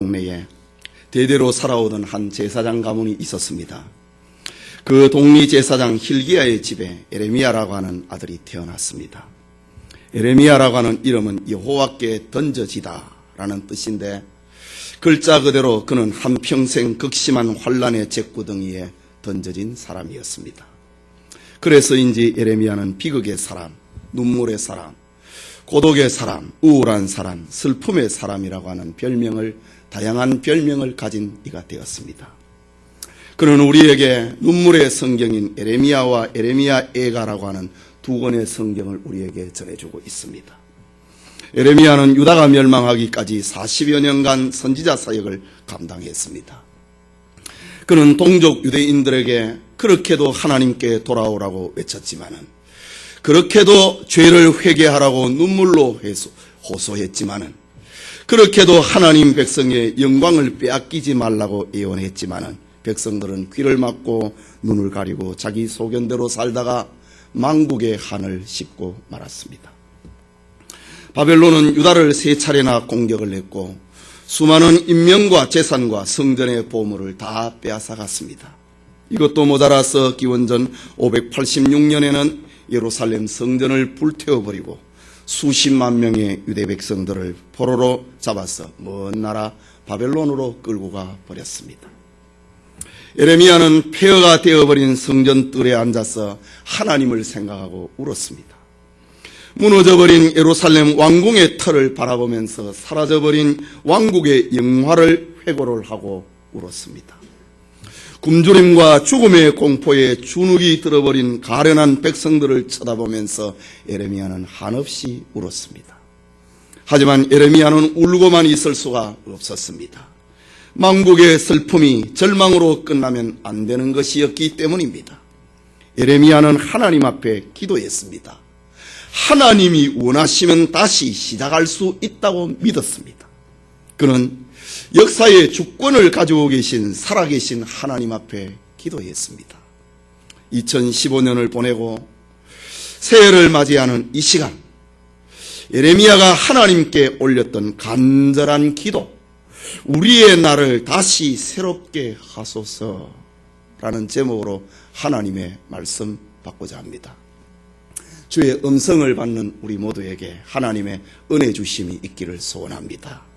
동네에 대대로 살아오던 한 제사장 가문이 있었습니다. 그 동리 제사장 hil기야의 집에 에레미야라고 하는 아들이 태어났습니다. 에레미야라고 하는 이름은 여호와께 던져지다 라는 뜻인데, 글자 그대로 그는 한평생 극심한 환란의 잭구덩이에 던져진 사람이었습니다. 그래서인지 에레미야는 비극의 사람, 눈물의 사람, 고독의 사람, 우울한 사람, 슬픔의 사람이라고 하는 다양한 별명을 가진 이가 되었습니다. 그는 우리에게 눈물의 성경인 에레미야와 에레미야 애가라고 하는 두 권의 성경을 우리에게 전해주고 있습니다. 에레미야는 유다가 멸망하기까지 40여 년간 선지자 사역을 감당했습니다. 그는 동족 유대인들에게 그렇게도 하나님께 돌아오라고 외쳤지만은, 그렇게도 죄를 회개하라고 눈물로 호소했지만은, 그렇게도 하나님 백성의 영광을 빼앗기지 말라고 예언했지만은, 백성들은 귀를 막고 눈을 가리고 자기 소견대로 살다가 망국의 한을 씹고 말았습니다. 바벨론은 유다를 3차례나 공격을 했고 수많은 인명과 재산과 성전의 보물을 다 빼앗아갔습니다. 이것도 모자라서 기원전 586년에는 예루살렘 성전을 불태워버리고 수십만 명의 유대 백성들을 포로로 잡아서 먼 나라 바벨론으로 끌고 가 버렸습니다. 에레미야는 폐허가 되어버린 성전 뜰에 앉아서 하나님을 생각하고 울었습니다. 무너져버린 예루살렘 왕궁의 터를 바라보면서 사라져버린 왕국의 영화를 회고를 하고 울었습니다. 굶주림과 죽음의 공포에 주눅이 들어버린 가련한 백성들을 쳐다보면서 에레미야는 한없이 울었습니다. 하지만 에레미야는 울고만 있을 수가 없었습니다. 망국의 슬픔이 절망으로 끝나면 안 되는 것이었기 때문입니다. 에레미야는 하나님 앞에 기도했습니다. 하나님이 원하시면 다시 시작할 수 있다고 믿었습니다. 그는 역사의 주권을 가지고 계신 살아계신 하나님 앞에 기도했습니다. 2015년을 보내고 새해를 맞이하는 이 시간, 에레미야가 하나님께 올렸던 간절한 기도, 우리의 날을 다시 새롭게 하소서라는 제목으로 하나님의 말씀 받고자 합니다. 주의 음성을 받는 우리 모두에게 하나님의 은혜 주심이 있기를 소원합니다.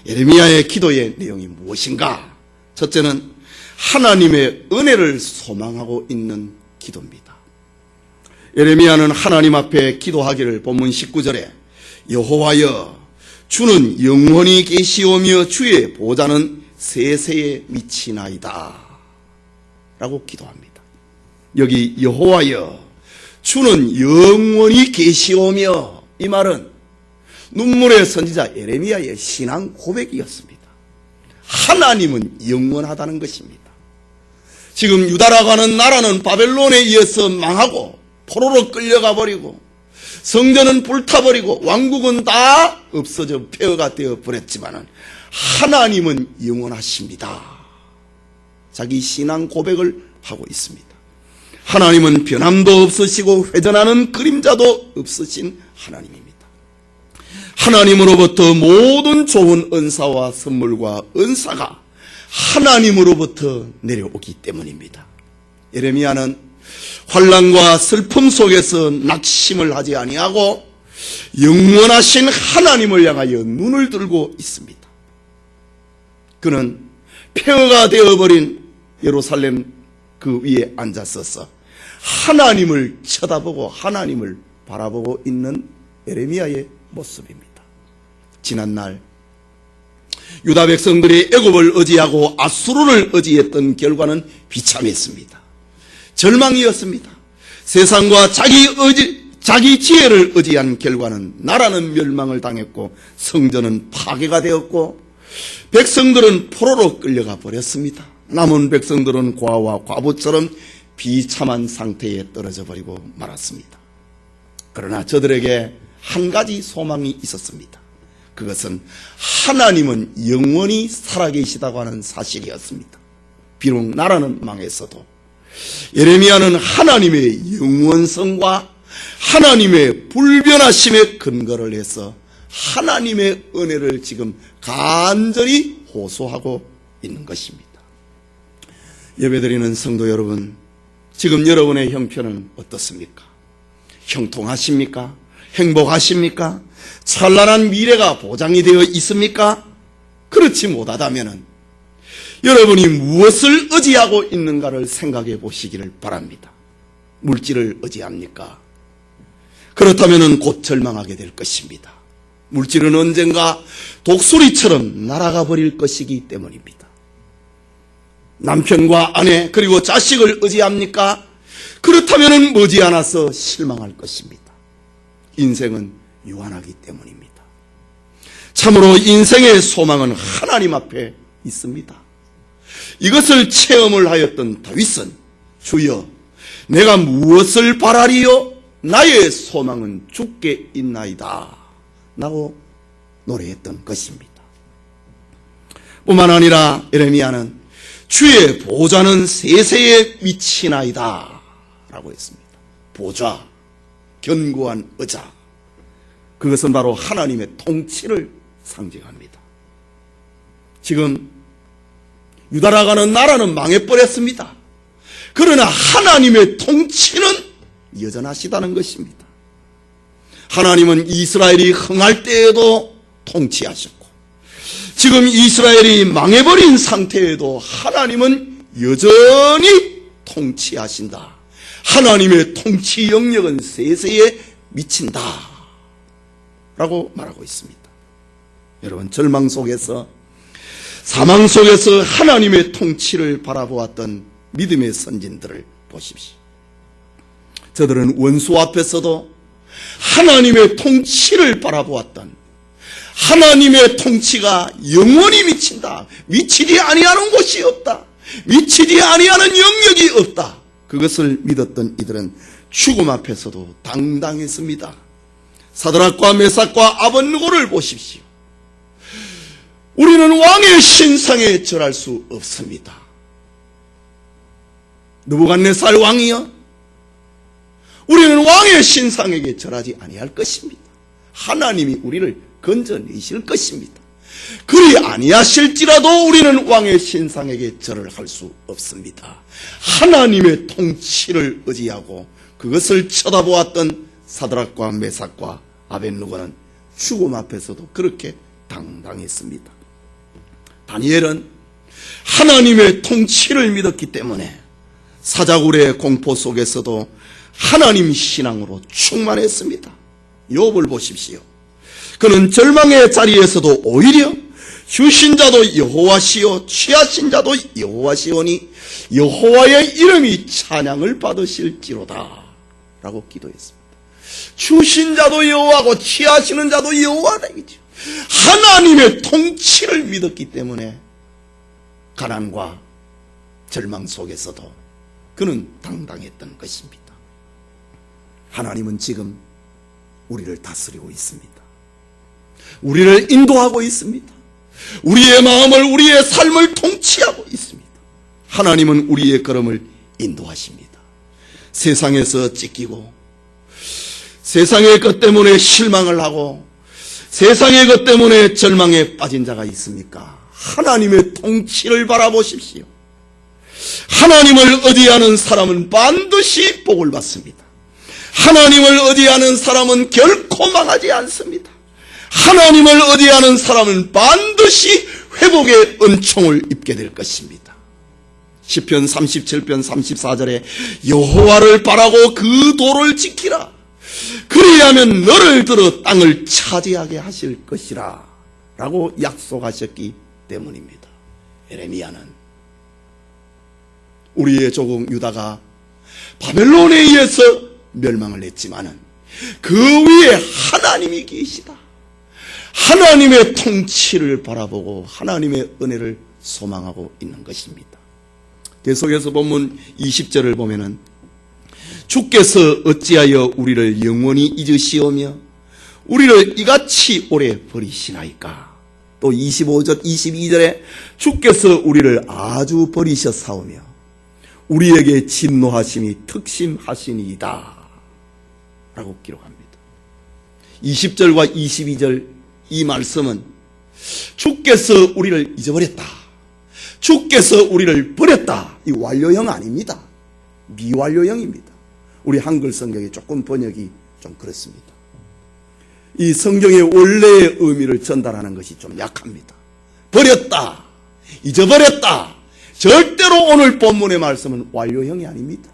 에레미야의 기도의 내용이 무엇인가? 첫째는 하나님의 은혜를 소망하고 있는 기도입니다. 에레미야는 하나님 앞에 기도하기를 본문 19절에 여호와여 주는 영원히 계시오며 주의 보좌는 세세에 미치나이다 라고 기도합니다. 여기 여호와여 주는 영원히 계시오며, 이 말은 눈물의 선지자 에레미야의 신앙 고백이었습니다. 하나님은 영원하다는 것입니다. 지금 유다라고 하는 나라는 바벨론에 의해서 망하고 포로로 끌려가 버리고 성전은 불타버리고 왕국은 다 없어져 폐허가 되어 버렸지만 하나님은 영원하십니다. 자기 신앙 고백을 하고 있습니다. 하나님은 변함도 없으시고 회전하는 그림자도 없으신 하나님입니다. 하나님으로부터 모든 좋은 은사와 선물과 은사가 하나님으로부터 내려오기 때문입니다. 에레미야는 환난과 슬픔 속에서 낙심을 하지 아니하고 영원하신 하나님을 향하여 눈을 들고 있습니다. 그는 폐허가 되어버린 예루살렘 그 위에 앉았어서 하나님을 쳐다보고 하나님을 바라보고 있는 에레미야의 모습입니다. 지난날 유다 백성들이 애굽을 의지하고 아수르를 의지했던 결과는 비참했습니다. 절망이었습니다. 세상과 자기 지혜를 의지한 결과는 나라는 멸망을 당했고 성전은 파괴가 되었고 백성들은 포로로 끌려가 버렸습니다. 남은 백성들은 고아와 과부처럼 비참한 상태에 떨어져 버리고 말았습니다. 그러나 저들에게 한 가지 소망이 있었습니다. 그것은 하나님은 영원히 살아계시다고 하는 사실이었습니다. 비록 나라는 망했어도 에레미야는 하나님의 영원성과 하나님의 불변하심에 근거를 해서 하나님의 은혜를 지금 간절히 호소하고 있는 것입니다. 예배드리는 성도 여러분, 지금 여러분의 형편은 어떻습니까? 형통하십니까? 행복하십니까? 찬란한 미래가 보장이 되어 있습니까? 그렇지 못하다면 여러분이 무엇을 의지하고 있는가를 생각해 보시기를 바랍니다. 물질을 의지합니까? 그렇다면 곧 절망하게 될 것입니다. 물질은 언젠가 독수리처럼 날아가 버릴 것이기 때문입니다. 남편과 아내 그리고 자식을 의지합니까? 그렇다면 머지않아서 실망할 것입니다. 인생은 유한하기 때문입니다. 참으로 인생의 소망은 하나님 앞에 있습니다. 이것을 체험을 하였던 다윗은 주여 내가 무엇을 바라리요? 나의 소망은 주께 있나이다 라고 노래했던 것입니다. 뿐만 아니라 에레미야는 주의 보좌는 세세에 미치나이다 라고 했습니다. 보좌, 견고한 의자, 그것은 바로 하나님의 통치를 상징합니다. 지금 유다라가는 나라는 망해버렸습니다. 그러나 하나님의 통치는 여전하시다는 것입니다. 하나님은 이스라엘이 흥할 때에도 통치하셨고 지금 이스라엘이 망해버린 상태에도 하나님은 여전히 통치하신다. 하나님의 통치 영역은 세세에 미친다 라고 말하고 있습니다. 여러분, 절망 속에서 사망 속에서 하나님의 통치를 바라보았던 믿음의 선진들을 보십시오. 저들은 원수 앞에서도 하나님의 통치를 바라보았던 하나님의 통치가 영원히 미친다. 미치지 아니하는 곳이 없다. 미치지 아니하는 영역이 없다. 그것을 믿었던 이들은 죽음 앞에서도 당당했습니다. 사드락과 메삭과 아벳느고를 보십시오. 우리는 왕의 신상에 절할 수 없습니다. 느부갓네살 왕이여, 우리는 왕의 신상에게 절하지 아니할 것입니다. 하나님이 우리를 건져내실 것입니다. 그리 아니하실지라도 우리는 왕의 신상에게 절을 할 수 없습니다. 하나님의 통치를 의지하고 그것을 쳐다보았던 사드락과 메삭과 아벳느고는 죽음 앞에서도 그렇게 당당했습니다. 다니엘은 하나님의 통치를 믿었기 때문에 사자굴의 공포 속에서도 하나님 신앙으로 충만했습니다. 욥을 보십시오. 그는 절망의 자리에서도 오히려 주신 자도 여호와시요 취하신 자도 여호와시오니 여호와의 이름이 찬양을 받으실지로다 라고 기도했습니다. 주신 자도 여호와고 취하시는 자도 여호와다 이거죠. 하나님의 통치를 믿었기 때문에 가난과 절망 속에서도 그는 당당했던 것입니다. 하나님은 지금 우리를 다스리고 있습니다. 우리를 인도하고 있습니다. 우리의 마음을, 우리의 삶을 통치하고 있습니다. 하나님은 우리의 걸음을 인도하십니다. 세상에서 찢기고 세상의 것 때문에 실망을 하고 세상의 것 때문에 절망에 빠진 자가 있습니까? 하나님의 통치를 바라보십시오. 하나님을 의지하는 사람은 반드시 복을 받습니다. 하나님을 의지하는 사람은 결코 망하지 않습니다. 하나님을 의지하는 사람은 반드시 회복의 은총을 입게 될 것입니다. 시편 37편 34절에 여호와를 바라고 그 도를 지키라. 그리하면 너를 들어 땅을 차지하게 하실 것이라 라고 약속하셨기 때문입니다. 에레미야는 우리의 조국 유다가 바벨론에 의해서 멸망을 했지만은 그 위에 하나님이 계시다. 하나님의 통치를 바라보고 하나님의 은혜를 소망하고 있는 것입니다. 계속해서 본문 20절을 보면은 주께서 어찌하여 우리를 영원히 잊으시오며 우리를 이같이 오래 버리시나이까. 또 25절 22절에 주께서 우리를 아주 버리셨사오며 우리에게 진노하심이 특심하시니이다 라고 기록합니다. 20절과 22절 이 말씀은 주께서 우리를 잊어버렸다, 주께서 우리를 버렸다, 이 완료형 아닙니다. 미완료형입니다. 우리 한글 성경에 조금 번역이 좀 그렇습니다. 이 성경의 원래의 의미를 전달하는 것이 좀 약합니다. 버렸다, 잊어버렸다, 절대로 오늘 본문의 말씀은 완료형이 아닙니다.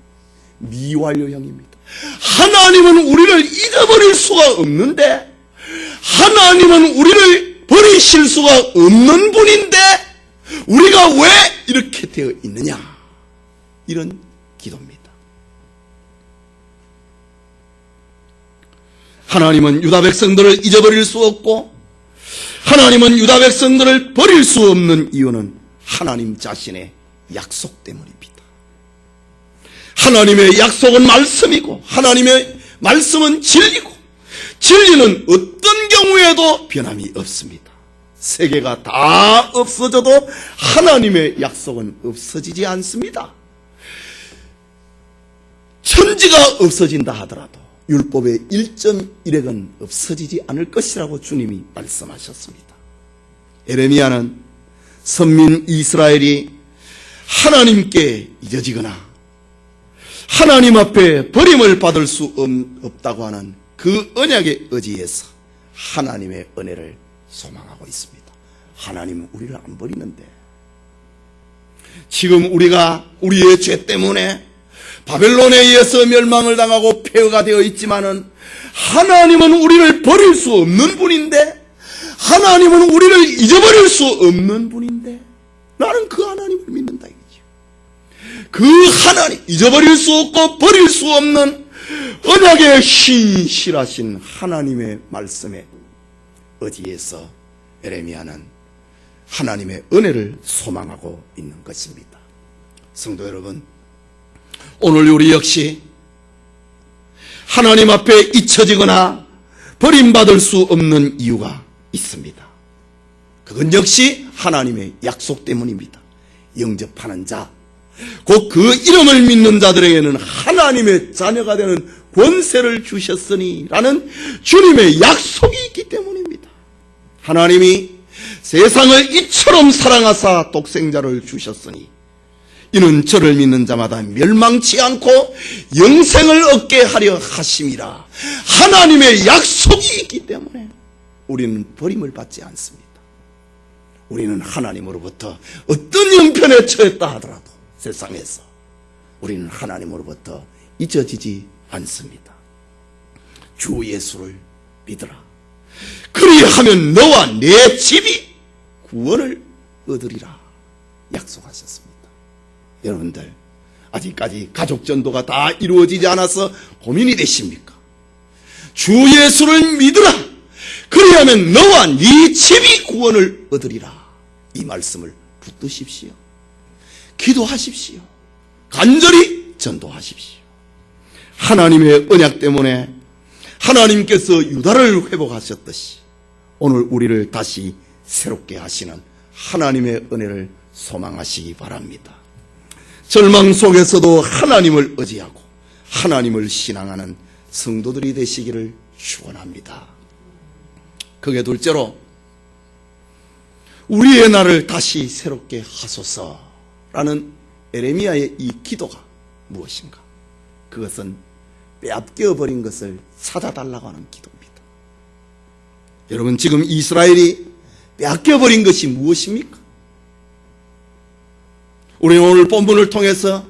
미완료형입니다. 하나님은 우리를 잊어버릴 수가 없는데, 하나님은 우리를 버리실 수가 없는 분인데 우리가 왜 이렇게 되어 있느냐, 이런 기도입니다. 하나님은 유다 백성들을 잊어버릴 수 없고, 하나님은 유다 백성들을 버릴 수 없는 이유는 하나님 자신의 약속 때문입니다. 하나님의 약속은 말씀이고, 하나님의 말씀은 진리고, 진리는 어떤 경우에도 변함이 없습니다. 세계가 다 없어져도 하나님의 약속은 없어지지 않습니다. 천지가 없어진다 하더라도 율법의 1.1핵은 없어지지 않을 것이라고 주님이 말씀하셨습니다. 에레미야는 선민 이스라엘이 하나님께 잊어지거나 하나님 앞에 버림을 받을 수 없다고 하는 그 언약에 의지해서 하나님의 은혜를 소망하고 있습니다. 하나님은 우리를 안 버리는데, 지금 우리가 우리의 죄 때문에 바벨론에 의해서 멸망을 당하고 폐허가 되어 있지만은 하나님은 우리를 버릴 수 없는 분인데, 하나님은 우리를 잊어버릴 수 없는 분인데, 나는 그 하나님을 믿는다 이거죠. 그 하나님, 잊어버릴 수 없고 버릴 수 없는 언약의 신실하신 하나님의 말씀에 의지해서 에레미야는 하나님의 은혜를 소망하고 있는 것입니다. 성도 여러분, 오늘 우리 역시 하나님 앞에 잊혀지거나 버림받을 수 없는 이유가 있습니다. 그건 역시 하나님의 약속 때문입니다. 영접하는 자, 곧 그 이름을 믿는 자들에게는 하나님의 자녀가 되는 권세를 주셨으니 라는 주님의 약속이 있기 때문입니다. 하나님이 세상을 이처럼 사랑하사 독생자를 주셨으니 이는 저를 믿는 자마다 멸망치 않고 영생을 얻게 하려 하심이라. 하나님의 약속이 있기 때문에 우리는 버림을 받지 않습니다. 우리는 하나님으로부터 어떤 형편에 처했다 하더라도 세상에서 우리는 하나님으로부터 잊어지지 않습니다. 주 예수를 믿으라. 그리하면 너와 내 집이 구원을 얻으리라 약속하셨습니다. 여러분들, 아직까지 가족 전도가 다 이루어지지 않아서 고민이 되십니까? 주 예수를 믿으라. 그리하면 너와 네 집이 구원을 얻으리라. 이 말씀을 붙드십시오. 기도하십시오. 간절히 전도하십시오. 하나님의 언약 때문에 하나님께서 유다를 회복하셨듯이 오늘 우리를 다시 새롭게 하시는 하나님의 은혜를 소망하시기 바랍니다. 절망 속에서도 하나님을 의지하고 하나님을 신앙하는 성도들이 되시기를 축원합니다. 그게 둘째로, 우리의 날을 다시 새롭게 하소서라는 에레미야의 이 기도가 무엇인가? 그것은 빼앗겨버린 것을 찾아달라고 하는 기도입니다. 여러분, 지금 이스라엘이 빼앗겨버린 것이 무엇입니까? 우리는 오늘 본문을 통해서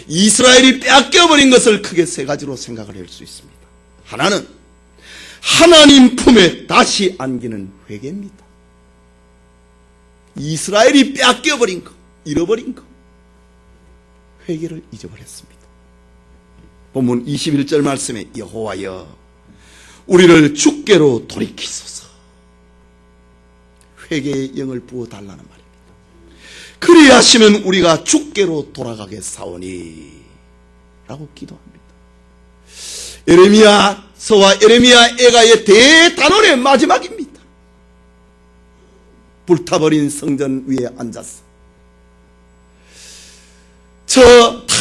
이스라엘이 빼앗겨버린 것을 크게 세 가지로 생각을 할 수 있습니다. 하나는 하나님 품에 다시 안기는 회개입니다. 이스라엘이 빼앗겨버린 것, 잃어버린 것, 회개를 잊어버렸습니다. 본문 21절 말씀에 여호와여 우리를 주께로 돌이키소서, 회개의 영을 부어달라는 말입니다. 그리하시면 우리가 주께로 돌아가겠사오니 라고 기도합니다. 에레미야서와 에레미야 애가의 대단원의 마지막입니다. 불타버린 성전 위에 앉아서 저 다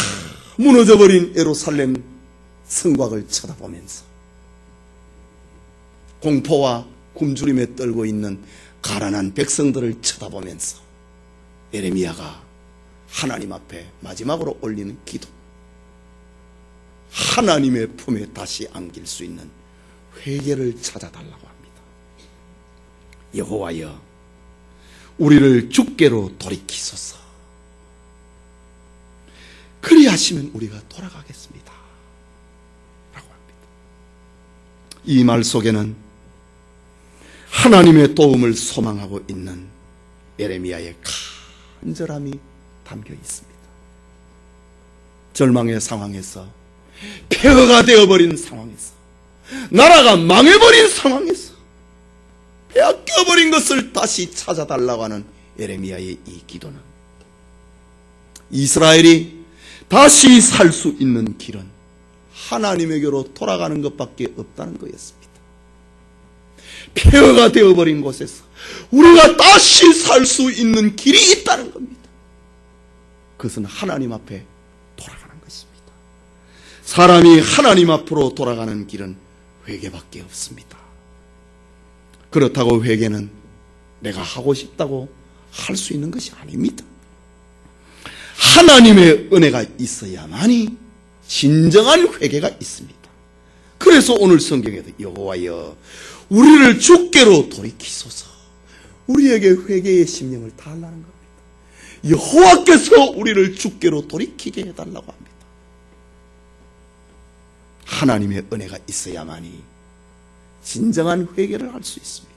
무너져버린 예루살렘 성곽을 쳐다보면서 공포와 굶주림에 떨고 있는 가난한 백성들을 쳐다보면서 예레미야가 하나님 앞에 마지막으로 올리는 기도, 하나님의 품에 다시 안길 수 있는 회개를 찾아달라고 합니다. 여호와여, 우리를 주께로 돌이키소서. 그리하시면 우리가 돌아가겠습니다 라고 합니다. 이 말 속에는 하나님의 도움을 소망하고 있는 예레미야의 간절함이 담겨 있습니다. 절망의 상황에서, 폐허가 되어버린 상황에서, 나라가 망해버린 상황에서 빼앗겨버린 것을 다시 찾아달라고 하는 예레미야의 이 기도는, 이스라엘이 다시 살 수 있는 길은 하나님에게로 돌아가는 것밖에 없다는 거였습니다. 폐허가 되어버린 곳에서 우리가 다시 살 수 있는 길이 있다는 겁니다. 그것은 하나님 앞에 돌아가는 것입니다. 사람이 하나님 앞으로 돌아가는 길은 회개밖에 없습니다. 그렇다고 회개는 내가 하고 싶다고 할 수 있는 것이 아닙니다. 하나님의 은혜가 있어야만이 진정한 회개가 있습니다. 그래서 오늘 성경에도 여호와여, 우리를 주께로 돌이키소서, 우리에게 회개의 심령을 다하라는 겁니다. 여호와께서 우리를 주께로 돌이키게 해달라고 합니다. 하나님의 은혜가 있어야만이 진정한 회개를 할 수 있습니다.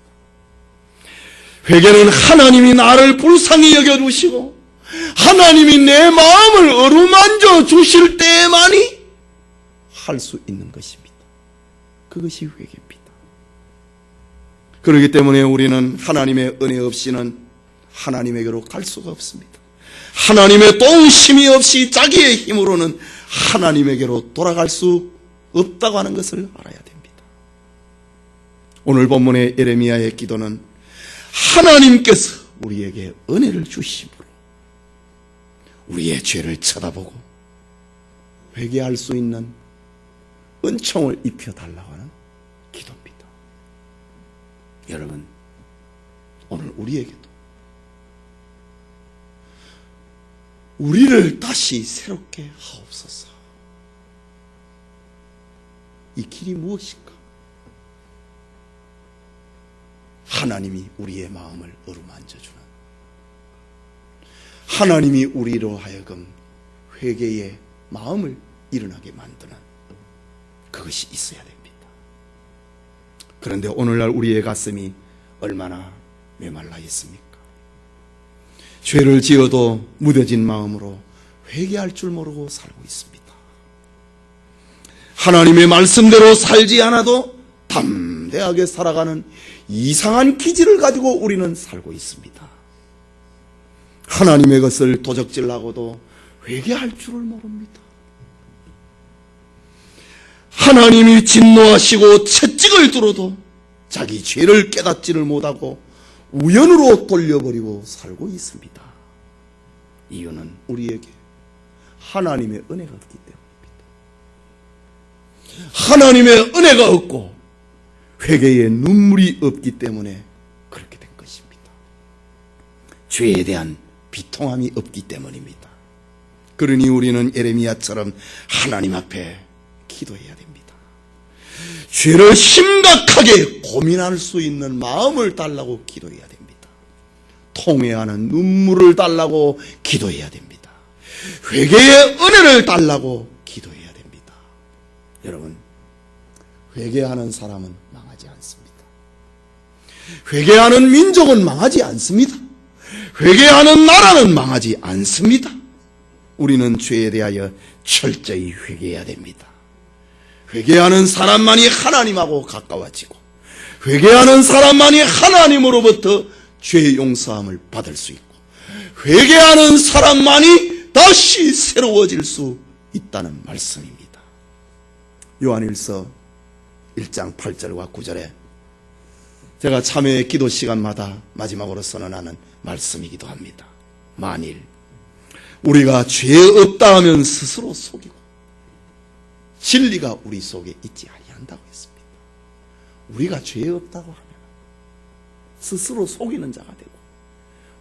회개는 하나님이 나를 불쌍히 여겨주시고 하나님이 내 마음을 어루만져 주실 때만이 할 수 있는 것입니다. 그것이 회개입니다. 그렇기 때문에 우리는 하나님의 은혜 없이는 하나님에게로 갈 수가 없습니다. 하나님의 도우심이 없이 자기의 힘으로는 하나님에게로 돌아갈 수 없다고 하는 것을 알아야 됩니다. 오늘 본문의 예레미야의 기도는 하나님께서 우리에게 은혜를 주심으로 우리의 죄를 쳐다보고 회개할 수 있는 은총을 입혀달라고 하는 기도입니다. 여러분, 오늘 우리에게도 우리를 다시 새롭게 하옵소서. 이 길이 무엇일까? 하나님이 우리의 마음을 어루만져주는, 하나님이 우리로 하여금 회개의 마음을 일어나게 만드는 그것이 있어야 됩니다. 그런데 오늘날 우리의 가슴이 얼마나 메말라 있습니까? 죄를 지어도 무뎌진 마음으로 회개할 줄 모르고 살고 있습니다. 하나님의 말씀대로 살지 않아도 담대하게 살아가는 이상한 기질을 가지고 우리는 살고 있습니다. 하나님의 것을 도적질하고도 회개할 줄을 모릅니다. 하나님이 진노하시고 채찍을 들어도 자기 죄를 깨닫지를 못하고 우연으로 돌려버리고 살고 있습니다. 이유는 우리에게 하나님의 은혜가 없기 때문입니다. 하나님의 은혜가 없고 회개의 눈물이 없기 때문에 그렇게 된 것입니다. 죄에 대한 비통함이 없기 때문입니다. 그러니 우리는 예레미야처럼 하나님 앞에 기도해야 됩니다. 죄를 심각하게 고민할 수 있는 마음을 달라고 기도해야 됩니다. 통회하는 눈물을 달라고 기도해야 됩니다. 회개의 은혜를 달라고 기도해야 됩니다. 여러분, 회개하는 사람은 망하지 않습니다. 회개하는 민족은 망하지 않습니다. 회개하는 나라는 망하지 않습니다. 우리는 죄에 대하여 철저히 회개해야 됩니다. 회개하는 사람만이 하나님하고 가까워지고 회개하는 사람만이 하나님으로부터 죄 용서함을 받을 수 있고 회개하는 사람만이 다시 새로워질 수 있다는 말씀입니다. 요한일서 1장 8절과 9절에 제가 참회의 기도 시간마다 마지막으로 선언하는 말씀이기도 합니다. 만일 우리가 죄 없다 하면 스스로 속이고 진리가 우리 속에 있지 아니한다고 했습니다. 우리가 죄 없다고 하면 스스로 속이는 자가 되고,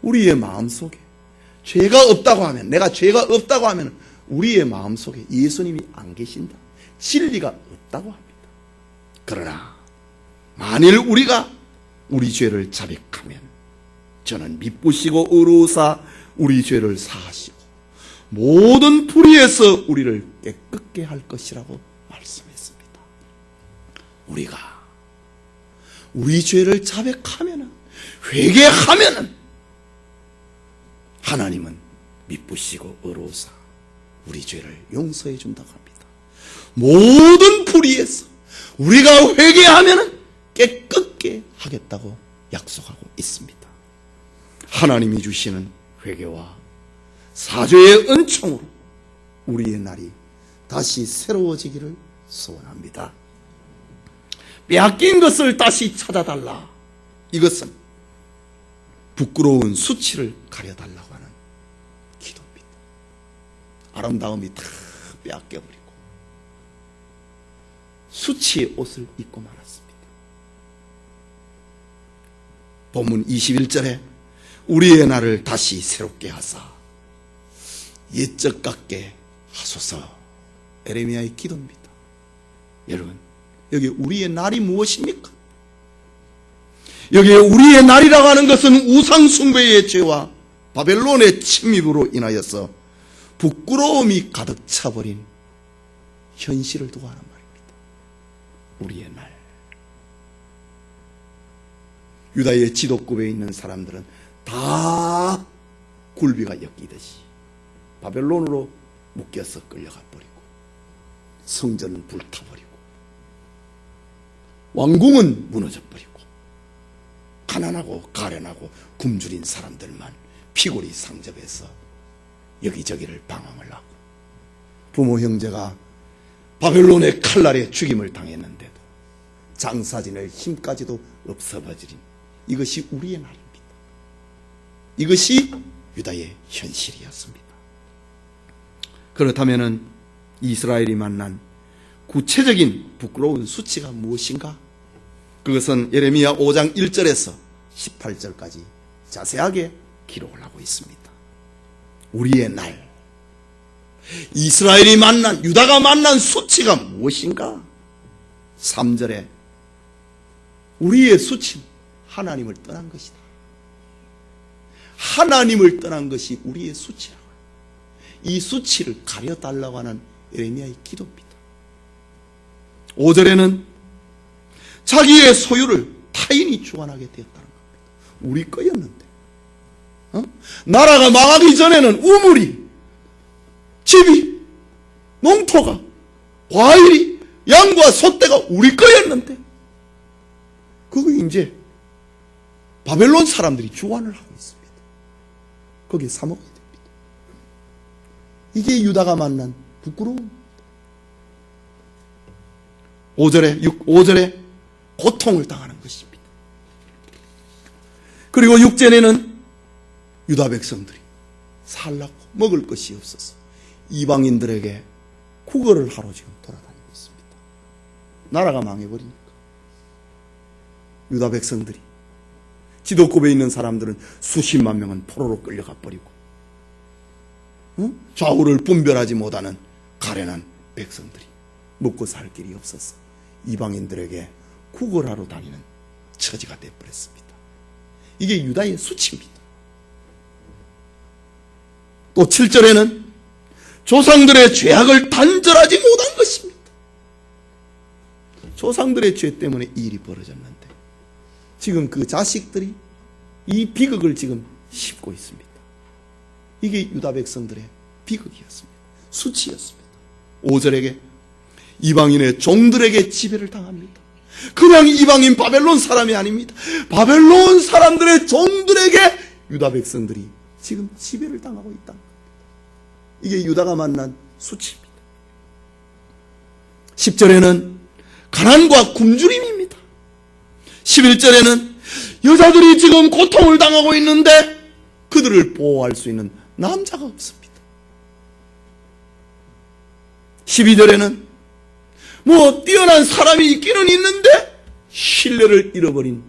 우리의 마음속에 죄가 없다고 하면, 내가 죄가 없다고 하면 우리의 마음속에 예수님이 안 계신다, 진리가 없다고 합니다. 그러나 만일 우리가 우리 죄를 자백하면 저는 미쁘시고 의로우사 우리 죄를 사하시고 모든 불의에서 우리를 깨끗게 할 것이라고 말씀했습니다. 우리가 우리 죄를 자백하면, 회개하면 하나님은 미쁘시고 의로우사 우리 죄를 용서해 준다고 합니다. 모든 불의에서 우리가 회개하면 깨끗게 하겠다고 약속하고 있습니다. 하나님이 주시는 회개와 사죄의 은총으로 우리의 날이 다시 새로워지기를 소원합니다. 빼앗긴 것을 다시 찾아달라. 이것은 부끄러운 수치를 가려달라고 하는 기도입니다. 아름다움이 다 빼앗겨버리고 수치의 옷을 입고 말았습니다. 본문 21절에 우리의 날을 다시 새롭게 하사 옛적 같게 하소서, 에레미야의 기도입니다. 여러분, 여기 우리의 날이 무엇입니까? 여기에 우리의 날이라고 하는 것은 우상숭배의 죄와 바벨론의 침입으로 인하여서 부끄러움이 가득 차버린 현실을 두고 하는 말입니다. 우리의 날. 유다의 지도급에 있는 사람들은 다 굴비가 엮이듯이 바벨론으로 묶여서 끌려가 버리고, 성전은 불타버리고, 왕궁은 무너져 버리고, 가난하고 가련하고 굶주린 사람들만 피골이 상접해서 여기저기를 방황을 하고, 부모 형제가 바벨론의 칼날에 죽임을 당했는데도 장사지낼 힘까지도 없어버린, 이것이 우리의 날입니다. 이것이 유다의 현실이었습니다. 그렇다면 이스라엘이 만난 구체적인 부끄러운 수치가 무엇인가? 그것은 예레미야 5장 1절에서 18절까지 자세하게 기록을 하고 있습니다. 우리의 날, 이스라엘이 만난, 유다가 만난 수치가 무엇인가? 3절에 우리의 수치는 하나님을 떠난 것이다. 하나님을 떠난 것이 우리의 수치라고, 이 수치를 가려달라고 하는 예레미야의 기도입니다. 5절에는 자기의 소유를 타인이 주관하게 되었다는 겁니다. 우리 거였는데, 나라가 망하기 전에는 우물이, 집이, 농토가, 과일이, 양과 소떼가 우리 거였는데, 그거 이제 바벨론 사람들이 주관을 하고 있습니다. 거기에 사먹어야 됩니다. 이게 유다가 만난 부끄러움. 5절에 고통을 당하는 것입니다. 그리고 6절에는 유다 백성들이 살라고 먹을 것이 없어서 이방인들에게 구걸을 하러 지금 돌아다니고 있습니다. 나라가 망해버리니까 유다 백성들이, 지도급에 있는 사람들은 수십만 명은 포로로 끌려가 버리고, 좌우를 분별하지 못하는 가련한 백성들이 먹고 살 길이 없어서 이방인들에게 구걸하러 다니는 처지가 되어버렸습니다. 이게 유다의 수치입니다. 또 7절에는 조상들의 죄악을 단절하지 못한 것입니다. 조상들의 죄 때문에 이 일이 벌어졌는데 지금 그 자식들이 이 비극을 지금 씹고 있습니다. 이게 유다 백성들의 비극이었습니다. 수치였습니다. 5절에게 이방인의 종들에게 지배를 당합니다. 그냥 이방인 바벨론 사람이 아닙니다. 바벨론 사람들의 종들에게 유다 백성들이 지금 지배를 당하고 있다. 이게 유다가 만난 수치입니다. 10절에는 가난과 굶주림입니다. 11절에는 여자들이 지금 고통을 당하고 있는데 그들을 보호할 수 있는 남자가 없습니다. 12절에는 뛰어난 사람이 있기는 있는데 신뢰를 잃어버린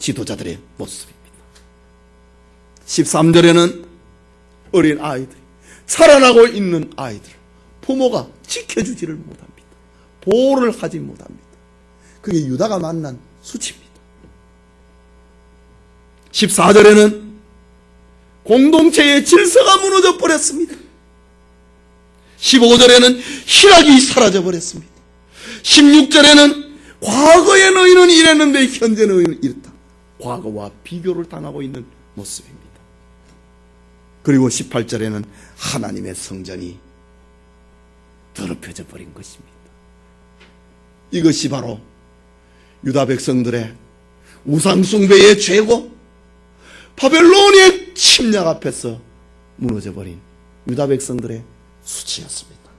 지도자들의 모습입니다. 13절에는 어린 아이들, 살아나고 있는 아이들, 부모가 지켜주지를 못합니다. 보호를 하지 못합니다. 그게 유다가 만난 수치입니다. 14절에는 공동체의 질서가 무너져 버렸습니다. 15절에는 희락이 사라져 버렸습니다. 16절에는 과거의 너희는 이랬는데 현재 너희는 이렇다. 과거와 비교를 당하고 있는 모습입니다. 그리고 18절에는 하나님의 성전이 더럽혀져 버린 것입니다. 이것이 바로 유다 백성들의 우상숭배의 죄고 바벨론의 침략 앞에서 무너져 버린 유다 백성들의 수치였습니다.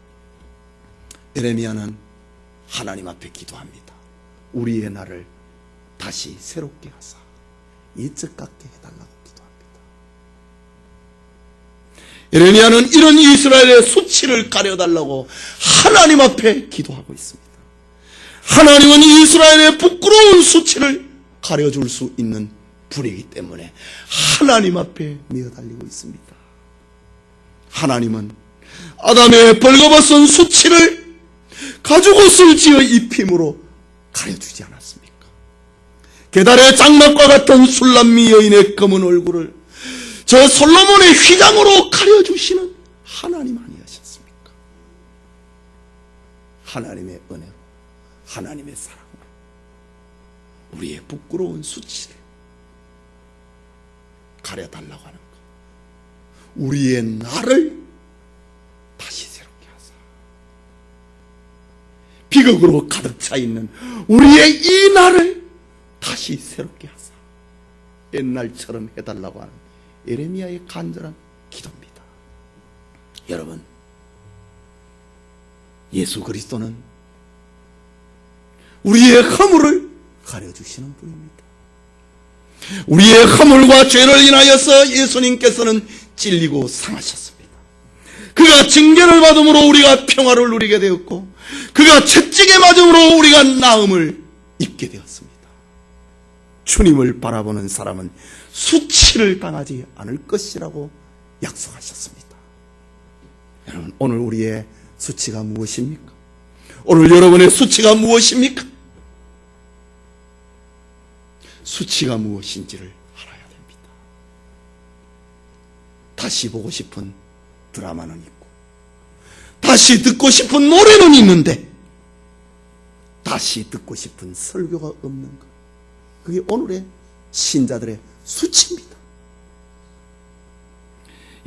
에레미야는 하나님 앞에 기도합니다. 우리의 날을 다시 새롭게 하사 이적 같게 해달라고 기도합니다. 에레미야는 이런 이스라엘의 수치를 가려달라고 하나님 앞에 기도하고 있습니다. 하나님은 이스라엘의 부끄러운 수치를 가려줄 수 있는 분이기 때문에 하나님 앞에 메어달리고 있습니다. 하나님은 아담의 벌거벗은 수치를 가죽옷을 지어 입힘으로 가려주지 않았습니까? 게달의 장막과 같은 술람미 여인의 검은 얼굴을 저 솔로몬의 휘장으로 가려주시는 하나님 아니하셨습니까? 하나님의 은혜로, 하나님의 사랑으로 우리의 부끄러운 수치를 가려달라고 하는 것, 우리의 나를 다시 새롭게 하사 비극으로 가득 차 있는 우리의 이 나를 다시 새롭게 하사 옛날처럼 해달라고 하는 예레미야의 간절한 기도입니다. 여러분, 예수 그리스도는 우리의 허물을 가려주시는 분입니다. 우리의 허물과 죄를 인하여서 예수님께서는 찔리고 상하셨습니다. 그가 징계를 받음으로 우리가 평화를 누리게 되었고, 그가 채찍에 맞음으로 우리가 나음을 입게 되었습니다. 주님을 바라보는 사람은 수치를 당하지 않을 것이라고 약속하셨습니다. 여러분, 오늘 우리의 수치가 무엇입니까? 오늘 여러분의 수치가 무엇입니까? 수치가 무엇인지를 알아야 됩니다. 다시 보고 싶은 드라마는 있고, 다시 듣고 싶은 노래는 있는데, 다시 듣고 싶은 설교가 없는 것, 그게 오늘의 신자들의 수치입니다.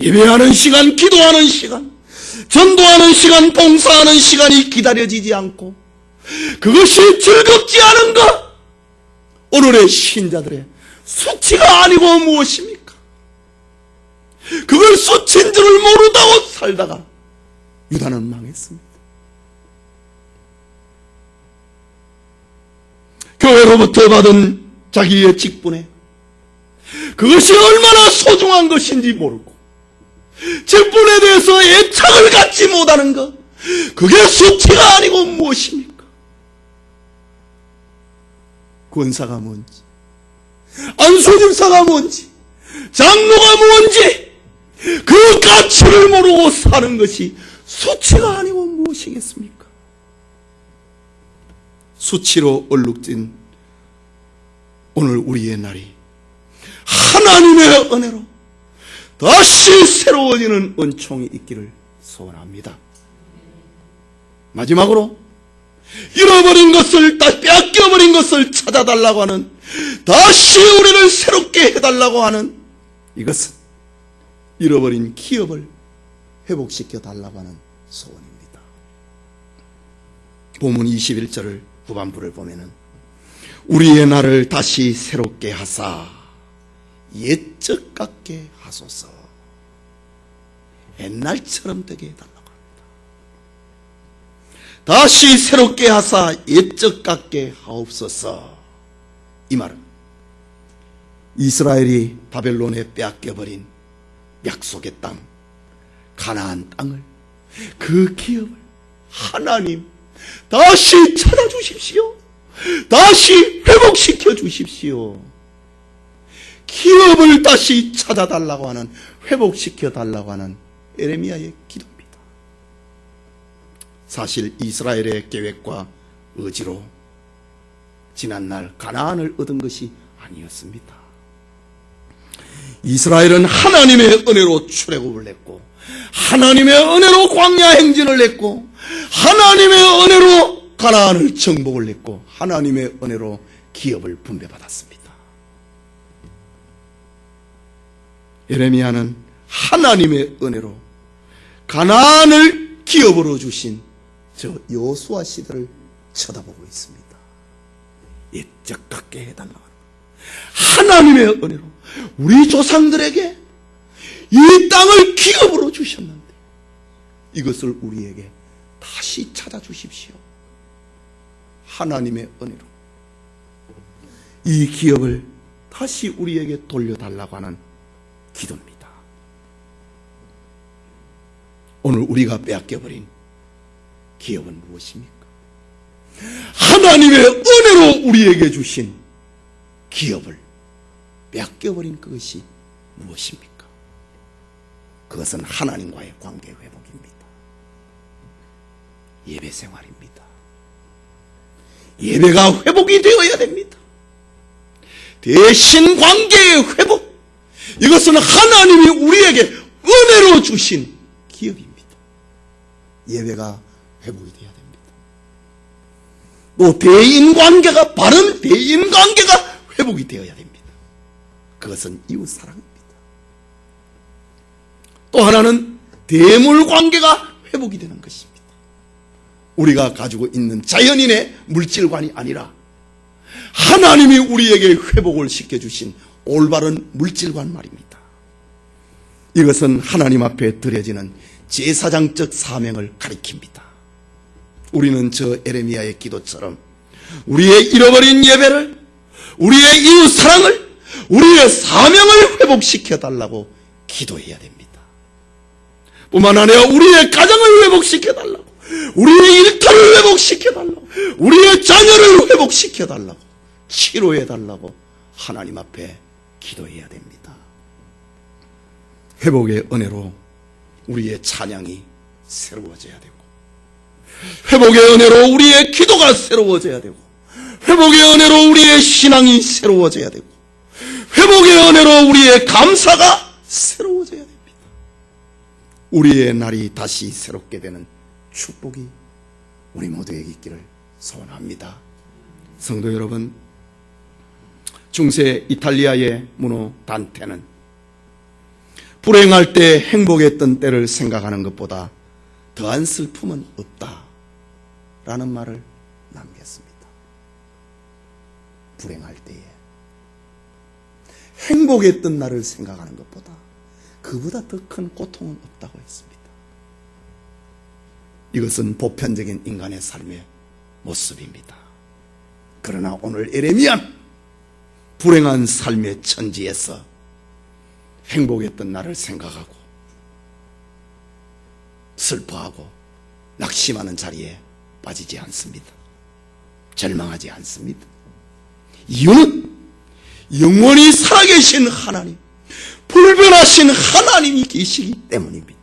예배하는 시간, 기도하는 시간, 전도하는 시간, 봉사하는 시간이 기다려지지 않고 그것이 즐겁지 않은 것, 오늘의 신자들의 수치가 아니고 무엇입니까? 그걸 수치인 줄을 모르다고 살다가 유다는 망했습니다. 교회로부터 받은 자기의 직분에 그것이 얼마나 소중한 것인지 모르고 직분에 대해서 애착을 갖지 못하는 것, 그게 수치가 아니고 무엇입니까? 권사가 뭔지, 안수집사가 뭔지, 장로가 뭔지 그 가치를 모르고 사는 것이 수치가 아니고 무엇이겠습니까? 수치로 얼룩진 오늘 우리의 날이 하나님의 은혜로 다시 새로워지는 은총이 있기를 소원합니다. 마지막으로 잃어버린 것을, 빼앗겨버린 것을 찾아달라고 하는, 다시 우리를 새롭게 해달라고 하는 이것은 잃어버린 기업을 회복시켜 달라고 하는 소원입니다. 본문 21절을 후반부를 보면은 우리의 날을 다시 새롭게 하사 옛적 같게 하소서, 옛날처럼 되게 해달라고 합니다. 다시 새롭게 하사 옛적 같게 하옵소서. 이 말은 이스라엘이 바벨론에 빼앗겨버린 약속의 땅, 가나안 땅을, 그 기업을 하나님 다시 찾아주십시오. 다시 회복시켜 주십시오. 기업을 다시 찾아달라고 하는, 회복시켜달라고 하는 에레미야의 기도입니다. 사실 이스라엘의 계획과 의지로 지난날 가나안을 얻은 것이 아니었습니다. 이스라엘은 하나님의 은혜로 출애굽을 했고, 하나님의 은혜로 광야 행진을 했고, 하나님의 은혜로 가나안을 정복을 했고, 하나님의 은혜로 기업을 분배받았습니다. 예레미야는 하나님의 은혜로 가나안을 기업으로 주신 저 여호수아 시대를 쳐다보고 있습니다. 옛적 같게 해달라고 하는 하나님의 은혜로 우리 조상들에게 이 땅을 기업으로 주셨는데 이것을 우리에게 다시 찾아주십시오. 하나님의 은혜로 이 기업을 다시 우리에게 돌려달라고 하는 기도입니다. 오늘 우리가 빼앗겨버린 기업은 무엇입니까? 하나님의 은혜로 우리에게 주신 기업을 빼앗겨버린 그것이 무엇입니까? 그것은 하나님과의 관계 회복입니다. 예배 생활입니다. 예배가 회복이 되어야 됩니다. 대신 관계의 회복, 이것은 하나님이 우리에게 은혜로 주신 기업입니다. 예배가 회복이 되어야 됩니다. 또 대인관계가, 바른 대인관계가 회복이 되어야 됩니다. 그것은 이웃사랑입니다. 또 하나는 대물관계가 회복이 되는 것입니다. 우리가 가지고 있는 자연인의 물질관이 아니라 하나님이 우리에게 회복을 시켜주신 올바른 물질관 말입니다. 이것은 하나님 앞에 드려지는 제사장적 사명을 가리킵니다. 우리는 저 에레미야의 기도처럼 우리의 잃어버린 예배를, 우리의 이웃 사랑을, 우리의 사명을 회복시켜달라고 기도해야 됩니다. 뿐만 아니라 우리의 가정을 회복시켜달라고, 우리의 일터를 회복시켜달라고, 우리의 자녀를 회복시켜달라고, 치료해달라고 하나님 앞에 기도해야 됩니다. 회복의 은혜로 우리의 찬양이 새로워져야 되고, 회복의 은혜로 우리의 기도가 새로워져야 되고, 회복의 은혜로 우리의 신앙이 새로워져야 되고, 회복의 은혜로 우리의 감사가 새로워져야 됩니다. 우리의 날이 다시 새롭게 되는 축복이 우리 모두에게 있기를 소원합니다. 성도 여러분, 중세 이탈리아의 문호 단테는 불행할 때 행복했던 때를 생각하는 것보다 더한 슬픔은 없다 라는 말을 남겼습니다. 불행할 때에 행복했던 날을 생각하는 것보다 그보다 더 큰 고통은 없다고 했습니다. 이것은 보편적인 인간의 삶의 모습입니다. 그러나 오늘 에레미야는 불행한 삶의 천지에서 행복했던 날을 생각하고 슬퍼하고 낙심하는 자리에 빠지지 않습니다. 절망하지 않습니다. 이유는 영원히 살아계신 하나님, 불변하신 하나님이 계시기 때문입니다.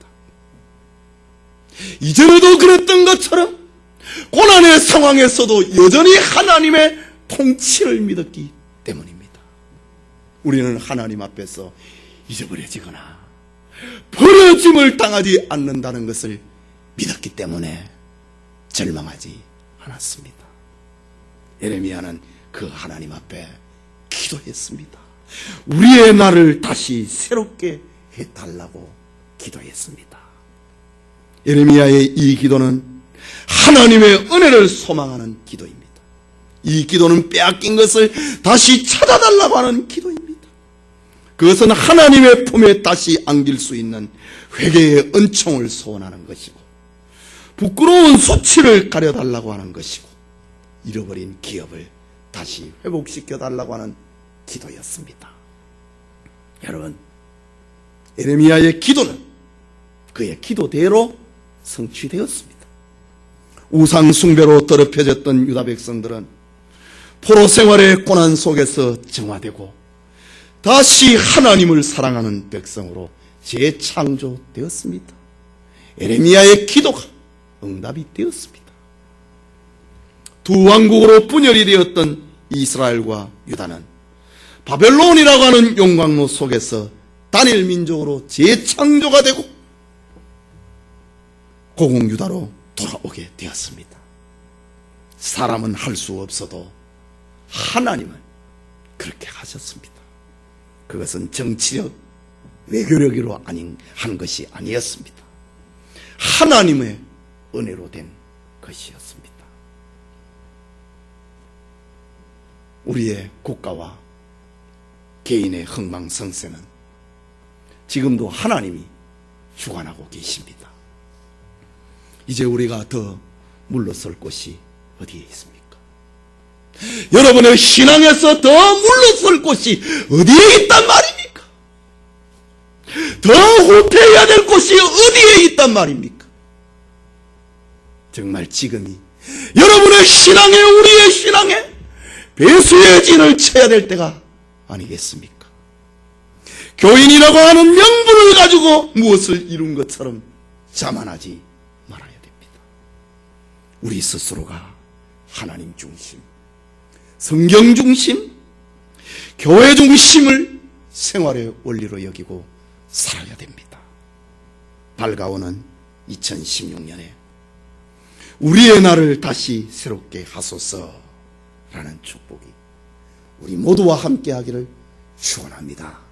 이전에도 그랬던 것처럼 고난의 상황에서도 여전히 하나님의 통치를 믿었기 때문입니다. 우리는 하나님 앞에서 잊어버려지거나 버려짐을 당하지 않는다는 것을 믿었기 때문에 절망하지 않았습니다. 에레미야는 그 하나님 앞에 기도했습니다. 우리의 날을 다시 새롭게 해달라고 기도했습니다. 에레미야의 이 기도는 하나님의 은혜를 소망하는 기도입니다. 이 기도는 빼앗긴 것을 다시 찾아달라고 하는 기도입니다. 그것은 하나님의 품에 다시 안길 수 있는 회개의 은총을 소원하는 것이고, 부끄러운 수치를 가려달라고 하는 것이고, 잃어버린 기업을 다시 회복시켜달라고 하는 기도였습니다. 여러분, 에레미야의 기도는 그의 기도대로 성취되었습니다. 우상 숭배로 더럽혀졌던 유다 백성들은 포로 생활의 고난 속에서 정화되고 다시 하나님을 사랑하는 백성으로 재창조되었습니다. 에레미야의 기도가 응답이 되었습니다. 두 왕국으로 분열이 되었던 이스라엘과 유다는 바벨론이라고 하는 용광로 속에서 단일 민족으로 재창조가 되고 고국유다로 돌아오게 되었습니다. 사람은 할 수 없어도 하나님은 그렇게 하셨습니다. 그것은 정치력, 외교력으로 한 것이 아니었습니다. 하나님의 은혜로 된 것이었습니다. 우리의 국가와 개인의 흥망성쇠는 지금도 하나님이 주관하고 계십니다. 이제 우리가 더 물러설 곳이 어디에 있습니까? 여러분의 신앙에서 더 물러설 곳이 어디에 있단 말입니까? 더 후퇴해야 될 곳이 어디에 있단 말입니까? 정말 지금이 여러분의 신앙에, 우리의 신앙에 배수의 진을 쳐야 될 때가 아니겠습니까? 교인이라고 하는 명분을 가지고 무엇을 이룬 것처럼 자만하지 말아야 됩니다. 우리 스스로가 하나님 중심, 성경 중심, 교회 중심을 생활의 원리로 여기고 살아야 됩니다. 밝아오는 2016년에 우리의 날을 다시 새롭게 하소서라는 축복이 우리 모두와 함께 하기를 축원합니다.